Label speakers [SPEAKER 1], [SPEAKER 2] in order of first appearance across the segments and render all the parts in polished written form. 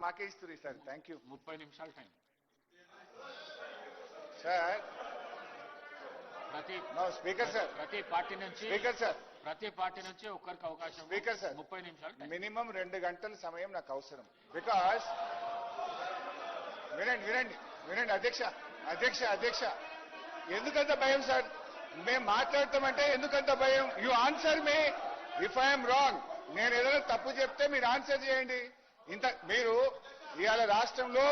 [SPEAKER 1] మాకే ఇస్తారు sir. Thank you.
[SPEAKER 2] 30 నిమిషాలు టైం
[SPEAKER 1] సార్. స్పీకర్ సార్,
[SPEAKER 2] ప్రతి పార్టీ నుంచి
[SPEAKER 1] స్పీకర్ సార్,
[SPEAKER 2] ప్రతి పార్టీ నుంచి ఒక్కరికి అవకాశం.
[SPEAKER 1] స్పీకర్ సార్,
[SPEAKER 2] 30 నిమిషాలు
[SPEAKER 1] మినిమం 2 గంటల సమయం నాకు అవసరం. బికాస్ వినండి వినండి వినండి అధ్యక్ష అధ్యక్ష అధ్యక్ష ఎందుకంత భయం సార్? మేము మాట్లాడతామంటే ఎందుకంత భయం? You answer me if I'm wrong. నేను ఏదైనా తప్పు చెప్తే మీరు ఆన్సర్ చేయండి. ఇంత మీరు ఇవాళ రాష్ట్రంలో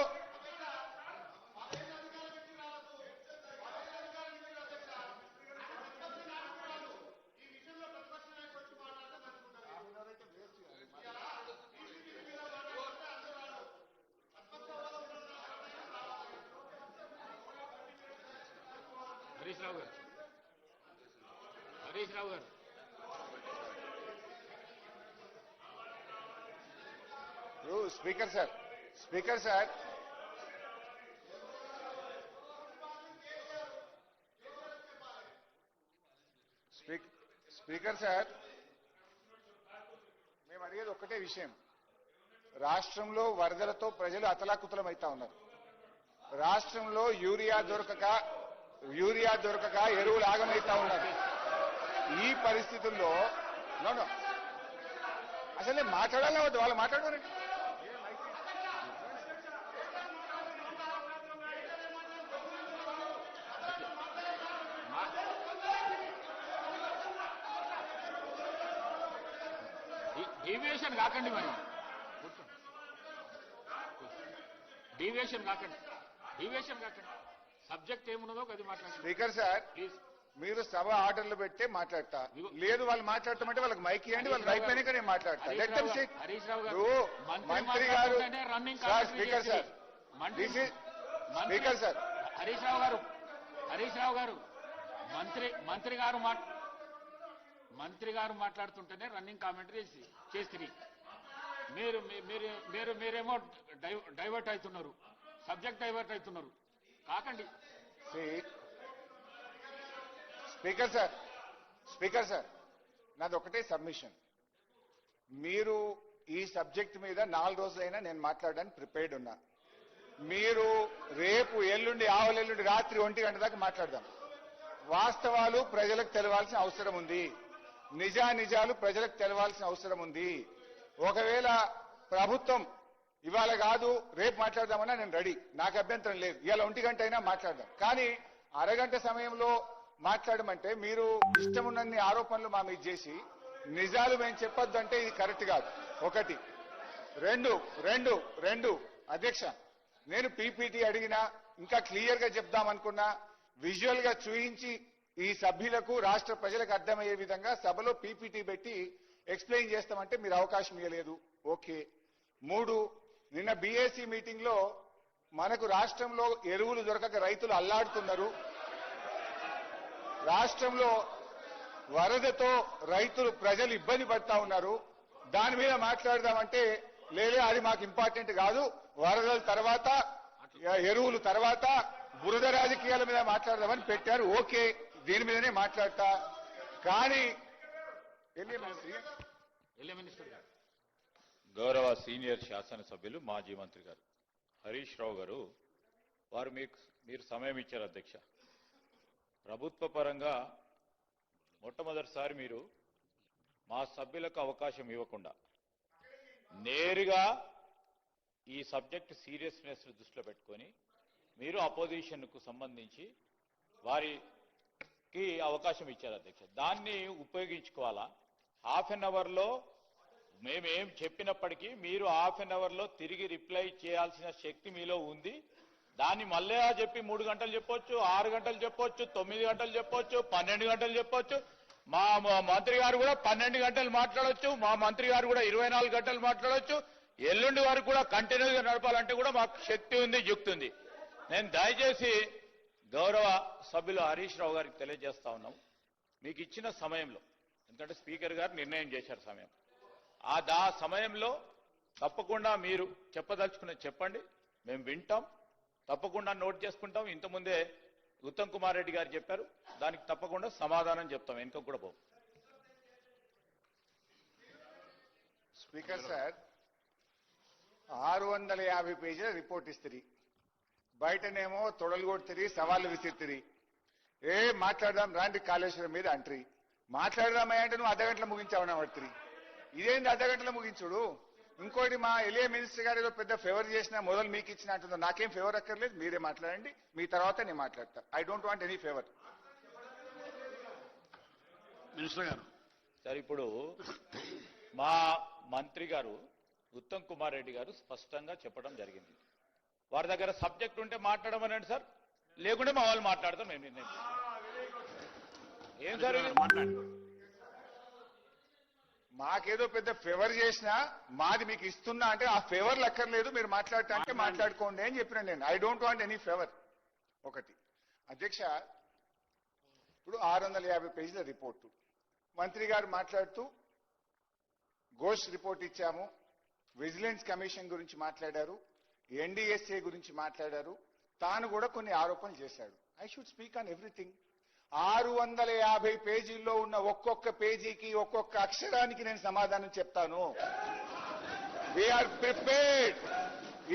[SPEAKER 2] హరీష్ రావు గారు, హరీష్ రావు గారు,
[SPEAKER 1] speaker sir, speaker sir, speaker sir, మేము అడిగేది ఒక్కటే విషయం. రాష్ట్రంలో వరదలతో ప్రజలు అతలాకుతలం అవుతా ఉన్నారు. రాష్ట్రంలో యూరియా దొరకక ఎరువులు ఆగమైతా ఉన్నారు. ఈ పరిస్థితుల్లో అసలు నేను మాట్లాడాలా వద్దు? వాళ్ళు మాట్లాడమనండి.
[SPEAKER 2] డీవియేషన్ కాకండి, మరి డీవియేషన్ కాకండి, డీవియేషన్ కాకండి. సబ్జెక్ట్ ఏమున్నదో అది మాట్లాడండి.
[SPEAKER 1] స్పీకర్ సార్, ప్లీజ్ మీరు సభ ఆర్డర్లు పెట్టే మాట్లాడతా. లేదు వాళ్ళు మాట్లాడతామంటే వాళ్ళకి మైక్ ఇవ్వండి, వాళ్ళకి మైక్ అయినాక నేను మాట్లాడతా.
[SPEAKER 2] హరీష్ రావు గారు,
[SPEAKER 1] మంత్రి గారు, speaker sir, speaker sir,
[SPEAKER 2] Harish Rao గారు మంత్రి గారు మాట్లాడుతుంటేనే రన్నింగ్ కామెంటరీ చేస్తుంది. మీరేమో డైవర్ట్ అవుతున్నారు, సబ్జెక్ట్ డైవర్ట్ అవుతున్నారు. కాకండి.
[SPEAKER 1] స్పీకర్ సార్, నాది ఒకటే సబ్మిషన్. మీరు ఈ సబ్జెక్ట్ మీద 4 రోజులైనా నేను మాట్లాడడానికి ప్రిపేర్డ్ ఉన్నా. మీరు రేపు ఎల్లుండి ఆవలెల్లుండి రాత్రి 1 గంట దాకా మాట్లాడదాం. వాస్తవాలు ప్రజలకు తెలవాల్సిన అవసరం ఉంది. నిజాలు ప్రజలకు తెలవాల్సిన అవసరం ఉంది. ఒకవేళ ప్రభుత్వం ఇవాళ కాదు రేపు మాట్లాడదామన్నా నేను రెడీ, నాకు అభ్యంతరం లేదు. ఇవాళ 1 గంట అయినా మాట్లాడదాం. కానీ అరగంట సమయంలో మాట్లాడమంటే మీరు ఇష్టం ఉన్నన్ని ఆరోపణలు మా మీద చేసి నిజాలు మేము చెప్పొద్దు అంటే ఇది కరెక్ట్ కాదు. ఒకటి. రెండు అధ్యక్ష, నేను పీపీటీ అడిగినా ఇంకా క్లియర్ గా చెప్దామనుకున్నా, విజువల్ గా చూయించి ఈ సభ్యులకు రాష్ట్ర ప్రజలకు అర్థమయ్యే విధంగా సభలో పీపీటీ పెట్టి ఎక్స్ప్లెయిన్ చేస్తామంటే మీరు అవకాశం ఇవ్వలేదు. ఓకే. 3, నిన్న బీఏసీ మీటింగ్ లో మనకు రాష్ట్రంలో ఎరువులు దొరకక రైతులు అల్లాడుతున్నారు. రాష్ట్రంలో వరదతో ప్రజలు ఇబ్బంది పడతా ఉన్నారు. దాని మీద మాట్లాడదామంటే లేదే, అది మాకు ఇంపార్టెంట్ కాదు, వరదల తర్వాత ఎరువులు తర్వాత బురద రాజకీయాల మీద మాట్లాడదామని పెట్టారు. ఓకే, దీని మీదనే మాట్లాడతా. కానీ
[SPEAKER 3] గౌరవ సీనియర్ శాసనసభ్యులు మాజీ మంత్రి గారు హరీష్ రావు గారు వారు మీరు సమయం ఇచ్చారు అధ్యక్ష. ప్రభుత్వ పరంగా మొట్టమొదటిసారి మీరు మా సభ్యులకు అవకాశం ఇవ్వకుండా నేరుగా ఈ సబ్జెక్ట్ సీరియస్నెస్ దృష్టిలో పెట్టుకొని మీరు అపోజిషన్కు సంబంధించి వారికి అవకాశం ఇచ్చారు అధ్యక్ష. దాన్ని ఉపయోగించుకోవాలా? హాఫ్ అన్ అవర్లో మేమేం చెప్పినప్పటికీ మీరు హాఫ్ అన్ అవర్లో తిరిగి రిప్లై చేయాల్సిన శక్తి మీలో ఉంది. దాన్ని మళ్ళీ చెప్పి 3 గంటలు చెప్పొచ్చు, 6 గంటలు చెప్పొచ్చు, 9 గంటలు చెప్పొచ్చు, 12 గంటలు చెప్పొచ్చు. మా మంత్రి గారు కూడా 12 గంటలు మాట్లాడొచ్చు, మా మంత్రి గారు కూడా 24 గంటలు మాట్లాడొచ్చు. ఎల్లుండి వరకు కూడా కంటిన్యూగా నడపాలంటే కూడా మాకు శక్తి ఉంది, యుక్తి ఉంది. నేను దయచేసి గౌరవ సభ్యులు హరీష్ రావు గారికి తెలియజేస్తా ఉన్నాం, మీకు ఇచ్చిన సమయంలో, ఎందుకంటే స్పీకర్ గారు నిర్ణయం చేశారు సమయం, ఆ సమయంలో తప్పకుండా మీరు చెప్పదలుచుకున్నది చెప్పండి, మేము వింటాం, తప్పకుండా నోట్ చేసుకుంటాం. ఇంతకుముందే ఉత్తమ్ కుమార్ రెడ్డి గారు చెప్పారు, దానికి తప్పకుండా సమాధానం చెప్తాం, వెనుక కూడా పో.
[SPEAKER 1] స్పీకర్ సార్, 650 పేజీల రిపోర్ట్ ఇస్తుంది. బయటనేమో తొడలు కొడుతుంది, సవాళ్ళు విసిరుతుంది. మాట్లాడదాం రాండి కాళేశ్వరం మీద అంటరి. మాట్లాడదామయ్య అంటే నువ్వు అర్ధగంటలో ముగించావని పడుతుంది. ఇదేంటి అర్ధగంటలో ముగించుడు? ఇంకోటి మా ఎలియా మినిస్టర్ గారు ఏదో పెద్ద ఫేవర్ చేసినా మొదలు మీకు ఇచ్చిన అంటుందో. నాకేం ఫేవర్ అక్కర్లేదు, మీరే మాట్లాడండి. మీ తర్వాత నేను మాట్లాడతా. I don't want any favour.
[SPEAKER 2] Minister గారు
[SPEAKER 3] సార్, ఇప్పుడు మా మంత్రి గారు ఉత్తమ్ కుమార్ రెడ్డి గారు స్పష్టంగా చెప్పడం జరిగింది. వారి దగ్గర సబ్జెక్ట్ ఉంటే మాట్లాడమనండి సార్, లేకుంటే మా వాళ్ళు మాట్లాడతాం. మేము నిర్ణయం ఏం సార్ ఇది?
[SPEAKER 1] మాకేదో పెద్ద ఫేవర్ చేసినా మాది మీకు ఇస్తున్నా అంటే ఆ ఫేవర్ లెక్కర్లేదు, మీరు మాట్లాడటా అంటే మాట్లాడుకోండి అని చెప్పిన నేను. I don't want any favour. ఒకటి అధ్యక్ష, ఇప్పుడు 650 పేజీల రిపోర్టు మంత్రి గారు మాట్లాడుతూ గోష్ రిపోర్ట్ ఇచ్చాము, విజిలెన్స్ కమిషన్ గురించి మాట్లాడారు, ఎన్డీఎస్ఏ గురించి మాట్లాడారు, తాను కూడా కొన్ని ఆరోపణలు చేశాడు. I should speak on everything. 650 పేజీల్లో ఉన్న ఒక్కొక్క పేజీకి ఒక్కొక్క అక్షరానికి నేను సమాధానం చెప్తాను. We are prepared.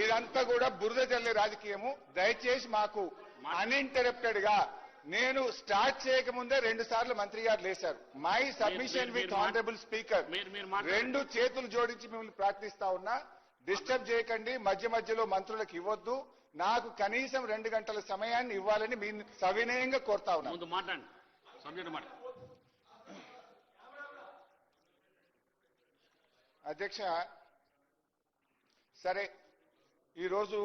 [SPEAKER 1] ఇదంతా కూడా బురద జల్లే రాజకీయము. దయచేసి మాకు అన్ఇంటరప్టెడ్ గా నేను స్టార్ట్ చేయకముందే 2 సార్లు మంత్రి గారు లేశారు. My submission with honourable speaker. 2 చేతులు జోడించి మిమ్మల్ని ప్రార్థిస్తా ఉన్నా, డిస్టర్బ్ చేయకండి, మధ్య మధ్యలో మంత్రులకు ఇవ్వద్దు. నాకు కనీసం 2 గంటల సమయాన్ని ఇవ్వాలని మీ సవినయంగా కోరుతా ఉన్నా.
[SPEAKER 2] ముందు మాట్లాడండి, సబ్జెక్ట్ మాట.
[SPEAKER 1] అధ్యక్ష, సరే ఈరోజు